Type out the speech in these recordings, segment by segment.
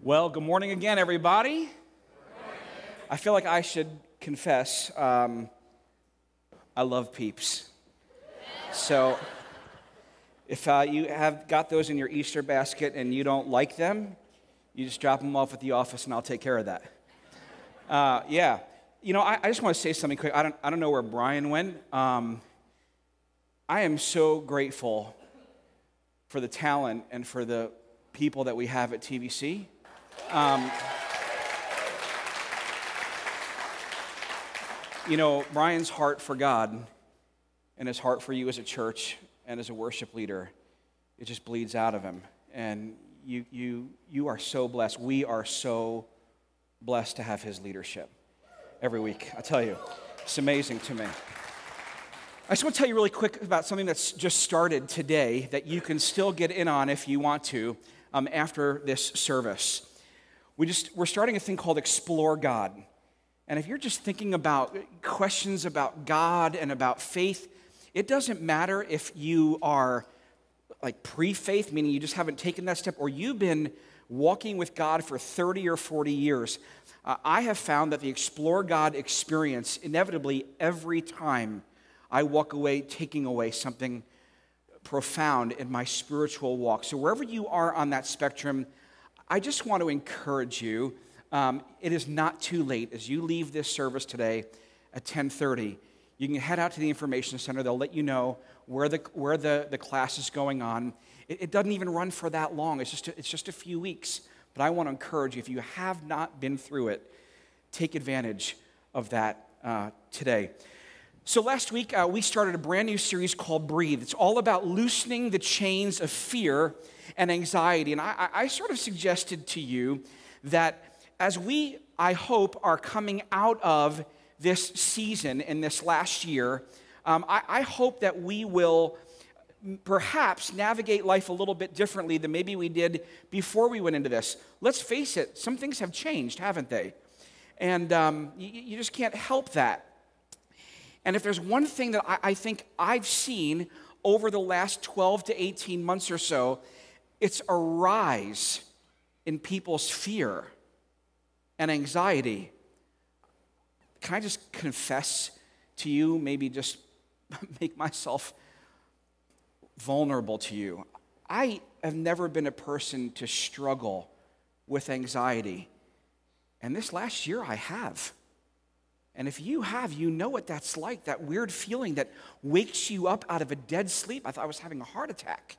Well, good morning again, everybody. I feel like I should confess, I love Peeps. So if you have got those in your Easter basket and you don't like them, you just drop them off at the office and I'll take care of that. Yeah. You know, I just want to say something quick. I don't know where Brian went. I am so grateful for the talent and for the people that we have at TVC. You know, Brian's heart for God and his heart for you as a church and as a worship leader, it just bleeds out of him. And you are so blessed. We are so blessed to have his leadership every week. I tell you, it's amazing to me. I just want to tell you really quick about something that's just started today that you can still get in on if you want to after this service. We're starting a thing called Explore God. And if you're just thinking about questions about God and about faith, it doesn't matter if you are like pre-faith, meaning you just haven't taken that step, or you've been walking with God for 30 or 40 years. I have found that the Explore God experience, inevitably every time I walk away, taking away something profound in my spiritual walk. So wherever you are on that spectrum, I just want to encourage you. It is not too late. As you leave this service today at 10:30, you can head out to the information center. They'll let you know where the class is going on. It doesn't even run for that long. It's just a few weeks. But I want to encourage you, if you have not been through it, take advantage of that today. So last week, we started a brand new series called Breathe. It's all about loosening the chains of fear and anxiety. And I sort of suggested to you that as we, I hope, are coming out of this season in this last year, I hope that we will perhaps navigate life a little bit differently than maybe we did before we went into this. Let's face it, some things have changed, haven't they? And you just can't help that. And if there's one thing that I think I've seen over the last 12 to 18 months or so, it's a rise in people's fear and anxiety. Can I just confess to you, maybe just make myself vulnerable to you? I have never been a person to struggle with anxiety. And this last year I have. And if you have, you know what that's like, that weird feeling that wakes you up out of a dead sleep. I thought I was having a heart attack.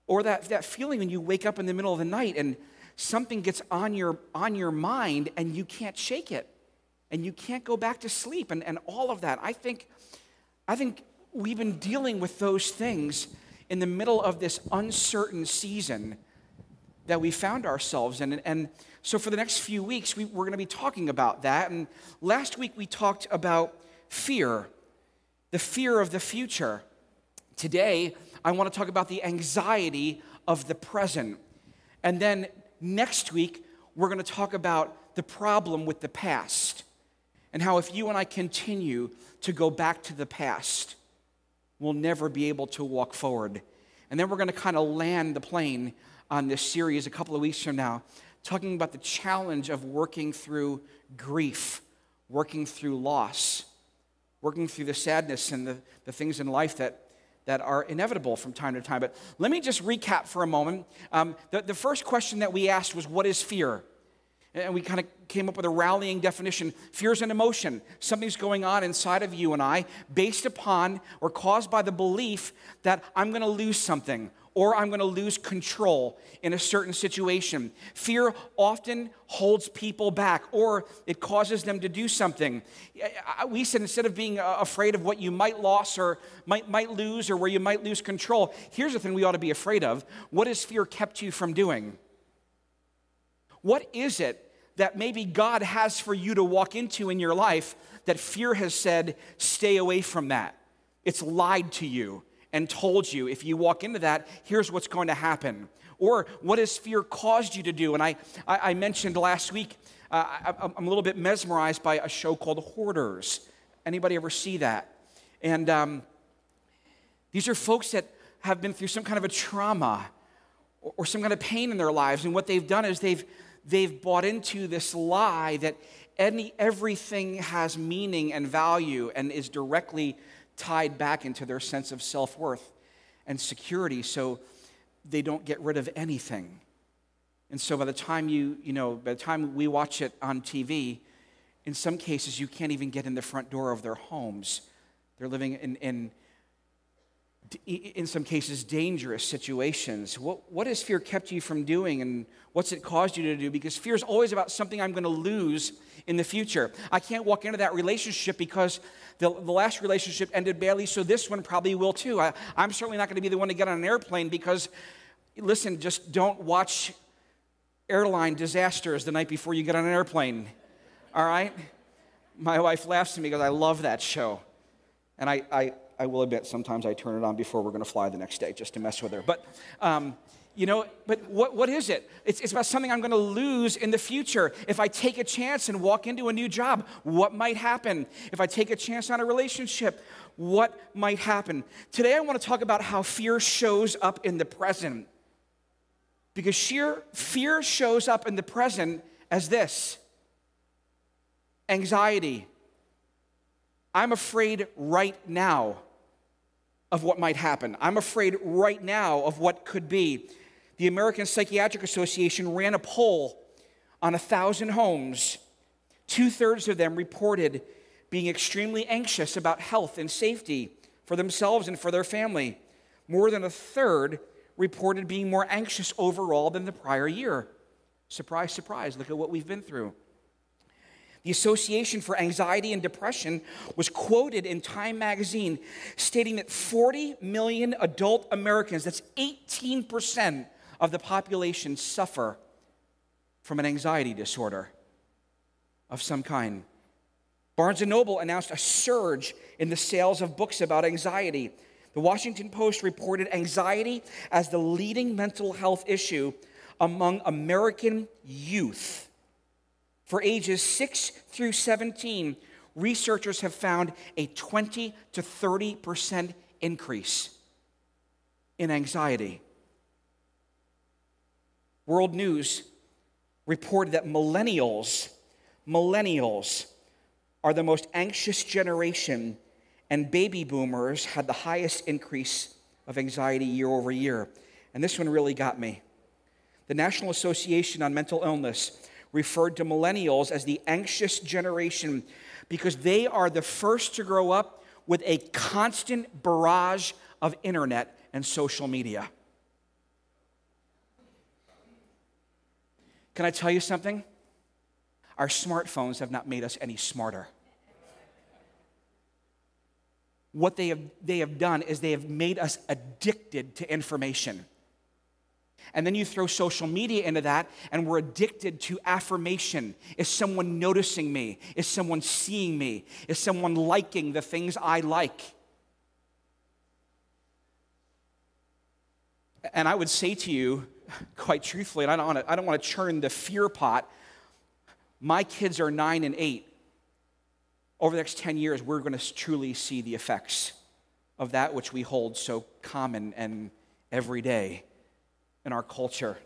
Or that feeling when you wake up in the middle of the night and something gets on your mind and you can't shake it. And you can't go back to sleep and all of that. I think we've been dealing with those things in the middle of this uncertain season that we found ourselves in. And so for the next few weeks, we're going to be talking about that. And last week we talked about fear, the fear of the future. Today, I want to talk about the anxiety of the present. And then next week, we're going to talk about the problem with the past and how if you and I continue to go back to the past, we'll never be able to walk forward. And then we're going to kind of land the plane on this series a couple of weeks from now, talking about the challenge of working through grief, working through loss, working through the sadness and the things in life that are inevitable from time to time. But let me just recap for a moment. The first question that we asked was, what is fear? And we kind of came up with a rallying definition. Fear is an emotion. Something's going on inside of you and I based upon or caused by the belief that I'm going to lose something or I'm going to lose control in a certain situation. Fear often holds people back or it causes them to do something. We said instead of being afraid of what you might lose or might lose or where you might lose control, here's the thing we ought to be afraid of. What has fear kept you from doing? What is it that maybe God has for you to walk into in your life that fear has said, stay away from that? It's lied to you and told you, if you walk into that, here's what's going to happen. Or what has fear caused you to do? And I mentioned last week, I'm a little bit mesmerized by a show called Hoarders. Anybody ever see that? And these are folks that have been through some kind of a trauma or some kind of pain in their lives. And what they've done is they've bought into this lie that everything has meaning and value and is directly tied back into their sense of self-worth and security, so they don't get rid of anything. And so by the time by the time we watch it on TV, in some cases you can't even get in the front door of their homes. They're living in some cases, dangerous situations. What has fear kept you from doing, and what's it caused you to do? Because fear is always about something I'm going to lose in the future. I can't walk into that relationship because the last relationship ended badly, so this one probably will too. I'm certainly not going to be the one to get on an airplane because, listen, just don't watch airline disasters the night before you get on an airplane, all right? My wife laughs at me because I love that show. And I will admit, sometimes I turn it on before we're going to fly the next day just to mess with her. But, but what is it? It's about something I'm going to lose in the future. If I take a chance and walk into a new job, what might happen? If I take a chance on a relationship, what might happen? Today I want to talk about how fear shows up in the present. Because fear shows up in the present as this: anxiety. I'm afraid right now of what might happen. I'm afraid right now of what could be. The American Psychiatric Association ran a poll on 1,000 homes. 2/3 of them reported being extremely anxious about health and safety for themselves and for their family. More than 1/3 reported being more anxious overall than the prior year. Surprise, surprise, look at what we've been through. The Association for Anxiety and Depression was quoted in Time magazine stating that 40 million adult Americans, that's 18% of the population, suffer from an anxiety disorder of some kind. Barnes & Noble announced a surge in the sales of books about anxiety. The Washington Post reported anxiety as the leading mental health issue among American youth. For ages 6 through 17, researchers have found a 20 to 30% increase in anxiety. World News reported that millennials are the most anxious generation, and baby boomers had the highest increase of anxiety year over year. And this one really got me. The National Association on Mental Illness referred to millennials as the anxious generation because they are the first to grow up with a constant barrage of internet and social media. Can I tell you something? Our smartphones have not made us any smarter. What they have done is they have made us addicted to information. And then you throw social media into that, and we're addicted to affirmation. Is someone noticing me? Is someone seeing me? Is someone liking the things I like? And I would say to you, quite truthfully, and I don't want to churn the fear pot, my kids are 9 and 8. Over the next 10 years, we're going to truly see the effects of that which we hold so common and everyday in our culture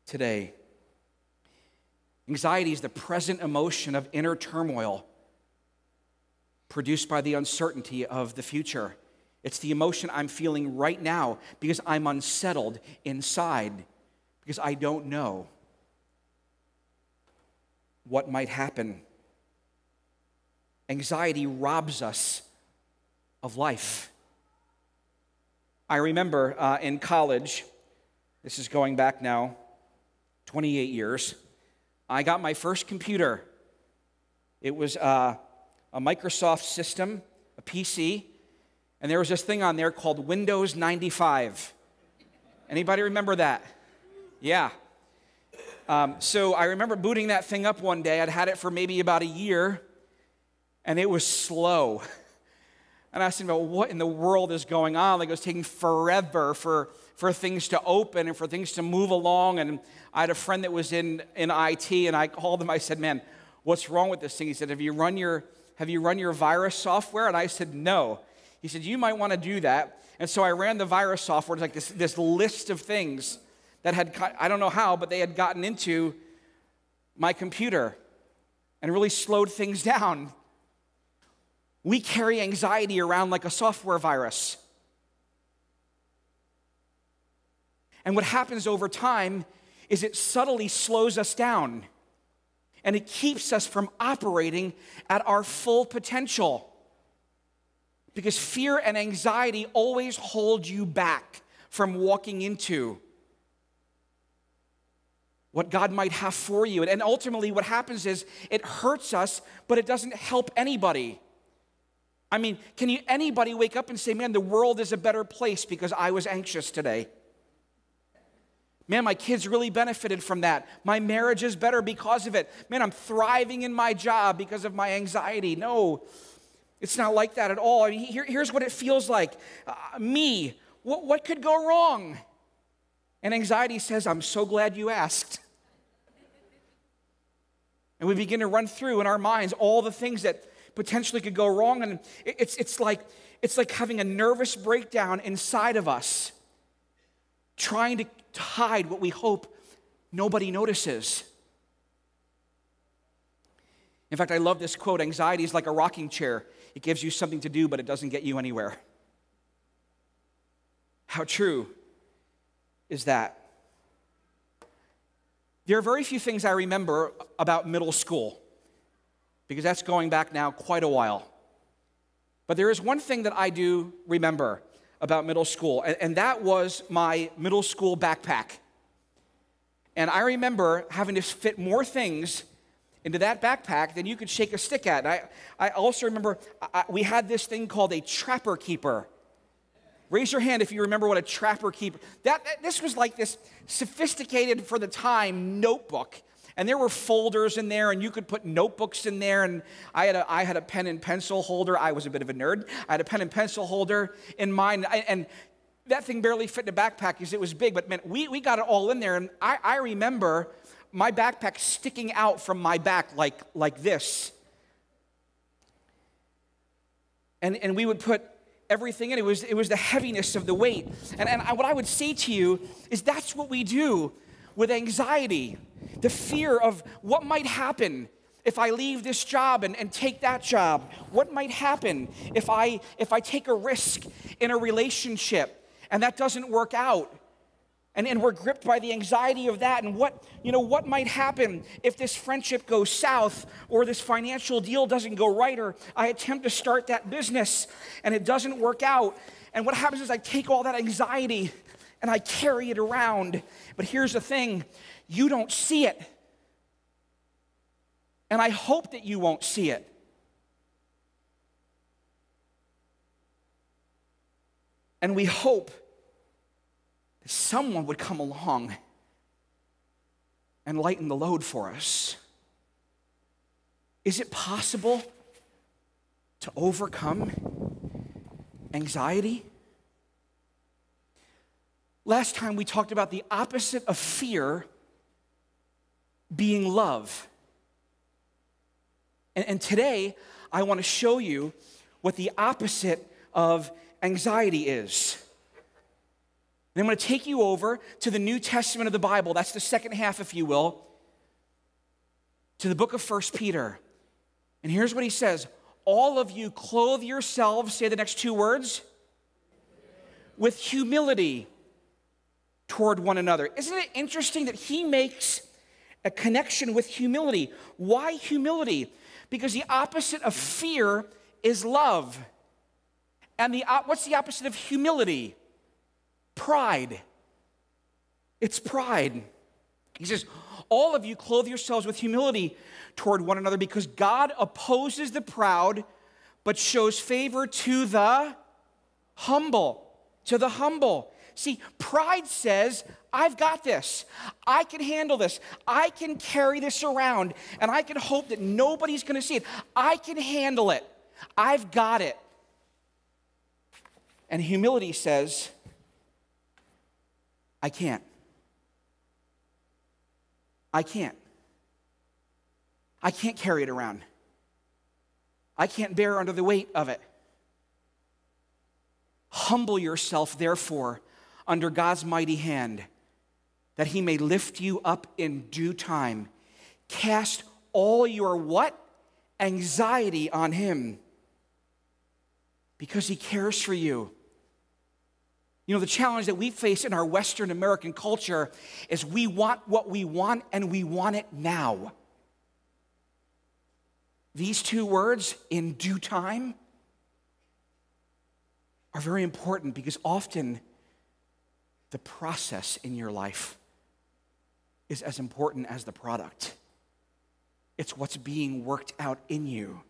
today. Anxiety is the present emotion of inner turmoil produced by the uncertainty of the future. It's the emotion I'm feeling right now because I'm unsettled inside, because I don't know what might happen. Anxiety robs us of life. I remember in college, this is going back now 28 years, I got my first computer. It was a Microsoft system, a PC, and there was this thing on there called Windows 95. Anybody remember that? Yeah. So I remember booting that thing up one day. I'd had it for maybe about a year, and it was slow. And I said, well, what in the world is going on? Like, it was taking forever for things to open and for things to move along. And I had a friend that was in IT, and I called him. I said, man, what's wrong with this thing? He said, have you run your virus software? And I said, no. He said, you might want to do that. And so I ran the virus software. It's like this list of things that had, I don't know how, but they had gotten into my computer and really slowed things down. We carry anxiety around like a software virus. And what happens over time is it subtly slows us down, and it keeps us from operating at our full potential. Because fear and anxiety always hold you back from walking into what God might have for you. And ultimately what happens is it hurts us, but it doesn't help anybody. I mean, can anybody wake up and say, man, the world is a better place because I was anxious today? Man, my kids really benefited from that. My marriage is better because of it. Man, I'm thriving in my job because of my anxiety. No, it's not like that at all. I mean, here's what it feels like. What could go wrong? And anxiety says, I'm so glad you asked. And we begin to run through in our minds all the things that potentially could go wrong. And it's like having a nervous breakdown inside of us, trying to hide what we hope nobody notices. In fact, I love this quote: anxiety is like a rocking chair. It gives you something to do, but it doesn't get you anywhere. How true is that? There are very few things I remember about middle school, because that's going back now quite a while. But there is one thing that I do remember about middle school, and that was my middle school backpack. And I remember having to fit more things into that backpack than you could shake a stick at. And I also remember we had this thing called a trapper keeper. Raise your hand if you remember what a trapper keeper. This was like this sophisticated, for the time, notebook. And there were folders in there, and you could put notebooks in there. And I had a pen and pencil holder. I was a bit of a nerd. I had a pen and pencil holder in mine. And that thing barely fit in a backpack because it was big. But man, we got it all in there. And I remember my backpack sticking out from my back like this. And we would put everything in. It was the heaviness of the weight. And what I would say to you is that's what we do with anxiety. The fear of what might happen if I leave this job and take that job. What might happen if I take a risk in a relationship and that doesn't work out? And we're gripped by the anxiety of that. And what might happen if this friendship goes south, or this financial deal doesn't go right, or I attempt to start that business and it doesn't work out. And what happens is I take all that anxiety and I carry it around. But here's the thing, you don't see it. And I hope that you won't see it. And we hope that someone would come along and lighten the load for us. Is it possible to overcome anxiety? Last time we talked about the opposite of fear being love. And today, I want to show you what the opposite of anxiety is. And I'm going to take you over to the New Testament of the Bible. That's the second half, if you will, to the book of 1 Peter. And here's what he says: all of you clothe yourselves, say the next two words, with humility toward one another. Isn't it interesting that he makes a connection with humility? Why humility? Because the opposite of fear is love. And what's the opposite of humility? Pride. It's pride. He says, all of you clothe yourselves with humility toward one another, because God opposes the proud, but shows favor to the humble. To the humble. See, pride says, I've got this. I can handle this. I can carry this around, and I can hope that nobody's going to see it. I can handle it. I've got it. And humility says, I can't. I can't. I can't carry it around. I can't bear under the weight of it. Humble yourself, therefore, under God's mighty hand, that he may lift you up in due time. Cast all your what? Anxiety on him, because he cares for you. You know, the challenge that we face in our Western American culture is we want what we want, and we want it now. These two words, in due time, are very important, because often the process in your life is as important as the product. It's what's being worked out in you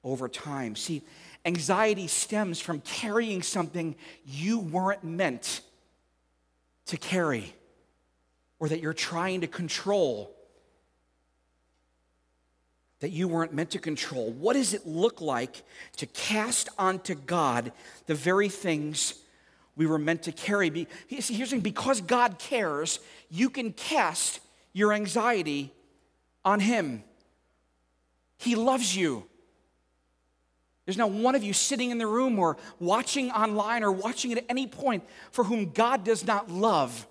over time. See, anxiety stems from carrying something you weren't meant to carry, or that you're trying to control, that you weren't meant to control. What does it look like to cast onto God the very things we were meant to carry? Here's the thing, because God cares, you can cast your anxiety on him. He loves you. There's not one of you sitting in the room or watching online or watching at any point for whom God does not love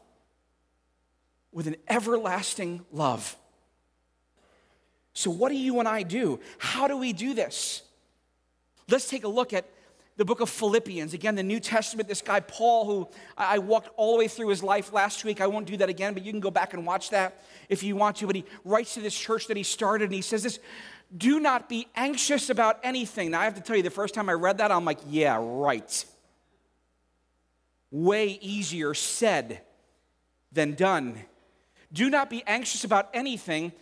with an everlasting love. So what do you and I do? How do we do this? Let's take a look at the book of Philippians. Again, the New Testament, this guy Paul, who I walked all the way through his life last week. I won't do that again, but you can go back and watch that if you want to. But he writes to this church that he started, and he says this: do not be anxious about anything. Now, I have to tell you, the first time I read that, I'm like, yeah, right. Way easier said than done. Do not be anxious about anything,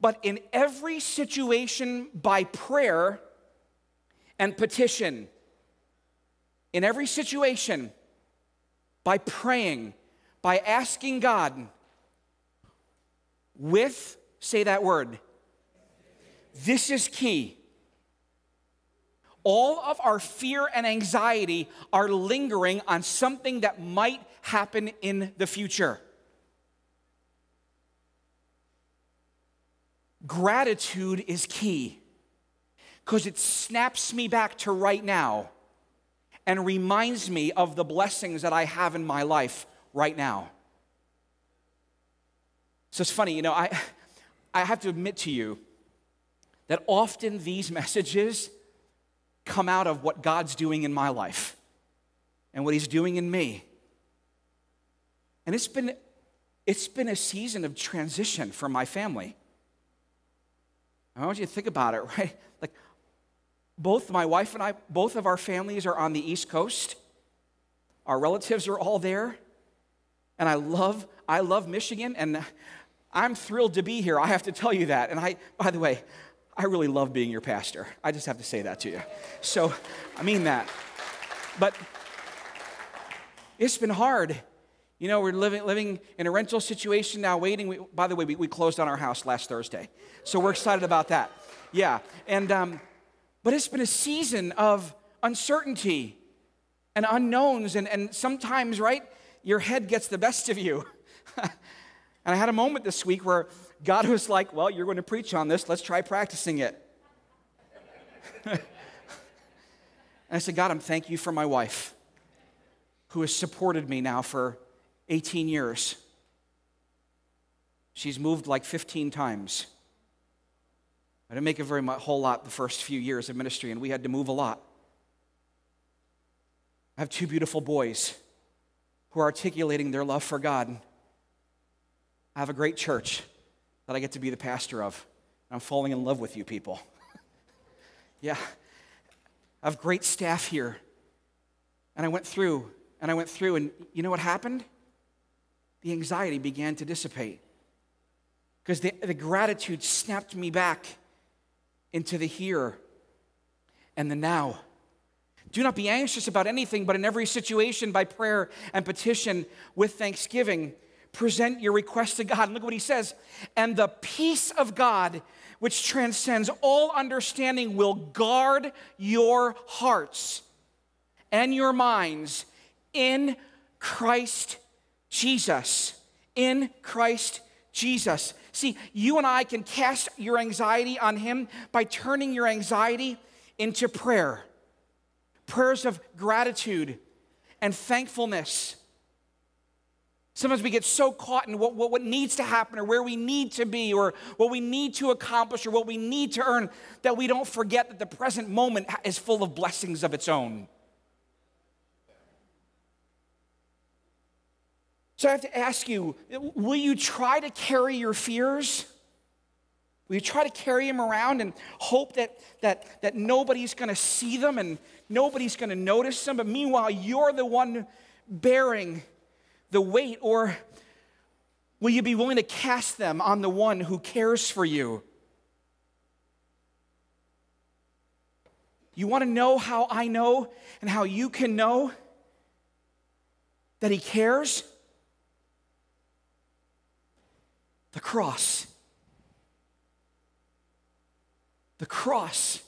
but in every situation by prayer and petition. In every situation, by praying, by asking God, with, say that word, this is key. All of our fear and anxiety are lingering on something that might happen in the future. Gratitude is key, because it snaps me back to right now and reminds me of the blessings that I have in my life right now. So it's funny, you know, I have to admit to you that often these messages come out of what God's doing in my life and what he's doing in me. And it's been a season of transition for my family. I want you to think about it, right? Like, both my wife and I, both of our families are on the East Coast. Our relatives are all there. And I love Michigan, and I'm thrilled to be here. I have to tell you that. And by the way, I really love being your pastor. I just have to say that to you. So, I mean that. But it's been hard. You know, we're living in a rental situation now, waiting. By the way, we closed on our house last Thursday. So we're excited about that. Yeah. And, but it's been a season of uncertainty and unknowns. And sometimes, right, your head gets the best of you. And I had a moment this week where God was like, well, you're going to preach on this. Let's try practicing it. And I said, God, thank you for my wife, who has supported me now for 18 years. She's moved like 15 times. I didn't make a whole lot the first few years of ministry, and we had to move a lot. I have two beautiful boys who are articulating their love for God. I have a great church that I get to be the pastor of. I'm falling in love with you people. Yeah. I have great staff here. And I went through, and you know what happened? The anxiety began to dissipate, because the gratitude snapped me back into the here and the now. Do not be anxious about anything, but in every situation by prayer and petition with thanksgiving, present your request to God. And look what he says. And the peace of God, which transcends all understanding, will guard your hearts and your minds in Christ Jesus. In Christ Jesus. See, you and I can cast your anxiety on him by turning your anxiety into prayer. Prayers of gratitude and thankfulness. Sometimes we get so caught in what needs to happen or where we need to be or what we need to accomplish or what we need to earn that we don't forget that the present moment is full of blessings of its own. So I have to ask you, will you try to carry your fears? Will you try to carry them around and hope that nobody's going to see them and nobody's going to notice them, but meanwhile you're the one bearing the weight? Or will you be willing to cast them on the one who cares for you? You want to know how I know and how you can know that he cares? The cross. The cross.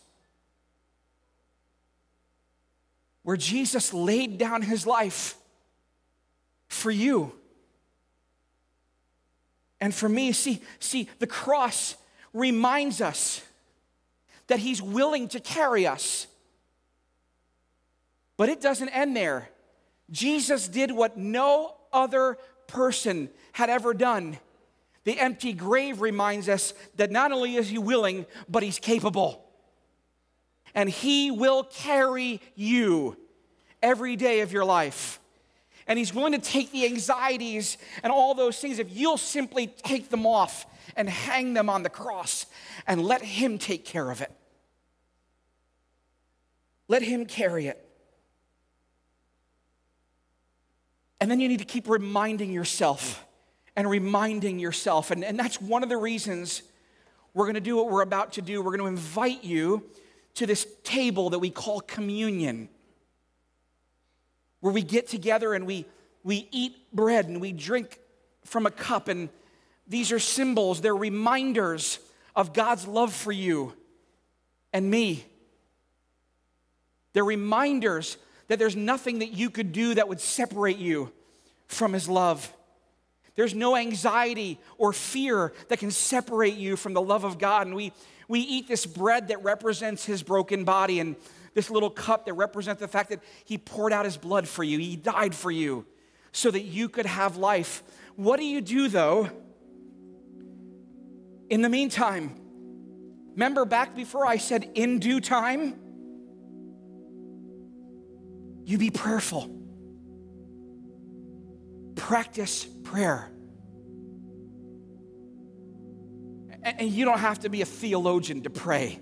Where Jesus laid down his life for you and for me. See, the cross reminds us that he's willing to carry us. But it doesn't end there. Jesus did what no other person had ever done. The empty grave reminds us that not only is he willing, but he's capable. And he will carry you every day of your life. And he's willing to take the anxieties and all those things if you'll simply take them off and hang them on the cross and let him take care of it. Let him carry it. And then you need to keep reminding yourself. And that's one of the reasons we're going to do what we're about to do. We're going to invite you to this table that we call communion, where we get together and we eat bread and we drink from a cup. And these are symbols, they're reminders of God's love for you and me. They're reminders that there's nothing that you could do that would separate you from his love. There's no anxiety or fear that can separate you from the love of God. And we eat this bread that represents his broken body and this little cup that represents the fact that he poured out his blood for you. He died for you so that you could have life. What do you do, though, in the meantime? Remember back before I said in due time? You be prayerful. Practice prayer. And you don't have to be a theologian to pray.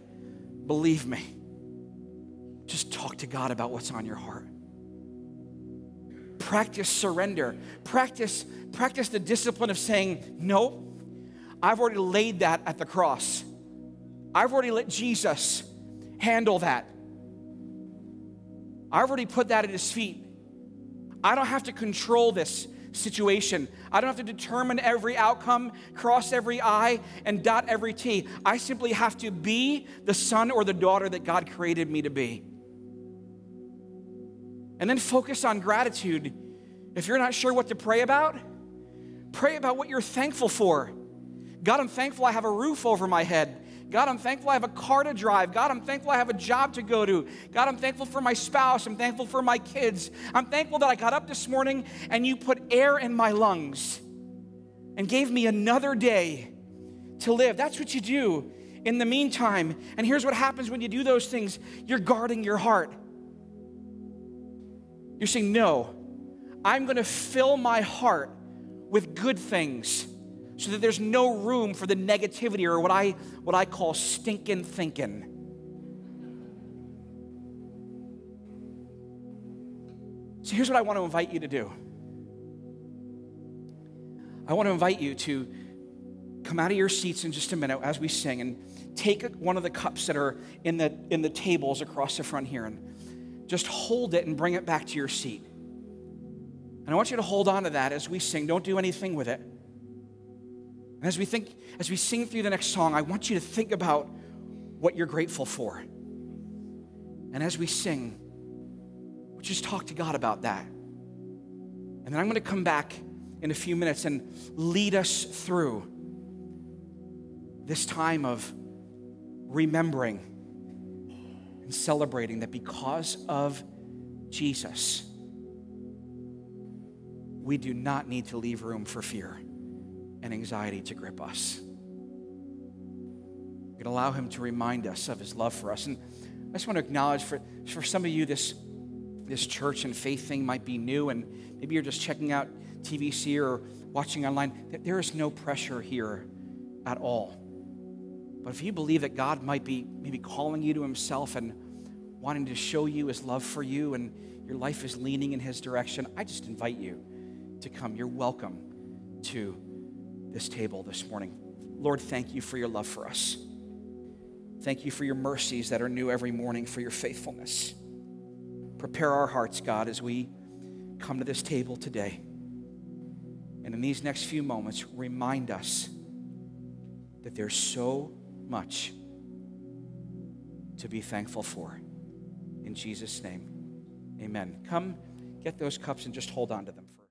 Believe me. Just talk to God about what's on your heart. Practice surrender. Practice the discipline of saying, no, I've already laid that at the cross. I've already let Jesus handle that. I've already put that at his feet. I don't have to control this situation. I don't have to determine every outcome, cross every I, and dot every T. I simply have to be the son or the daughter that God created me to be. And then focus on gratitude. If you're not sure what to pray about what you're thankful for. God, I'm thankful I have a roof over my head. God, I'm thankful I have a car to drive. God, I'm thankful I have a job to go to. God, I'm thankful for my spouse. I'm thankful for my kids. I'm thankful that I got up this morning and you put air in my lungs and gave me another day to live. That's what you do in the meantime. And here's what happens when you do those things. You're guarding your heart. You're saying, no, I'm going to fill my heart with good things so that there's no room for the negativity or what I call stinking thinking. So here's what I want to invite you to do. I want to invite you to come out of your seats in just a minute as we sing and take one of the cups that are in the tables across the front here and just hold it and bring it back to your seat. And I want you to hold on to that as we sing. Don't do anything with it. And as we sing through the next song, I want you to think about what you're grateful for. And as we sing, we'll just talk to God about that. And then I'm going to come back in a few minutes and lead us through this time of remembering and celebrating that because of Jesus, we do not need to leave room for fear and anxiety to grip us. We can allow him to remind us of his love for us. And I just want to acknowledge for some of you, this church and faith thing might be new, and maybe you're just checking out TVC or watching online. There is no pressure here at all. But if you believe that God might be maybe calling you to himself and wanting to show you his love for you, and your life is leaning in his direction, I just invite you to come. You're welcome to this table this morning. Lord, thank you for your love for us. Thank you for your mercies that are new every morning, for your faithfulness. Prepare our hearts, God, as we come to this table today. And in these next few moments, remind us that there's so much to be thankful for. In Jesus' name, amen. Come, get those cups and just hold on to them for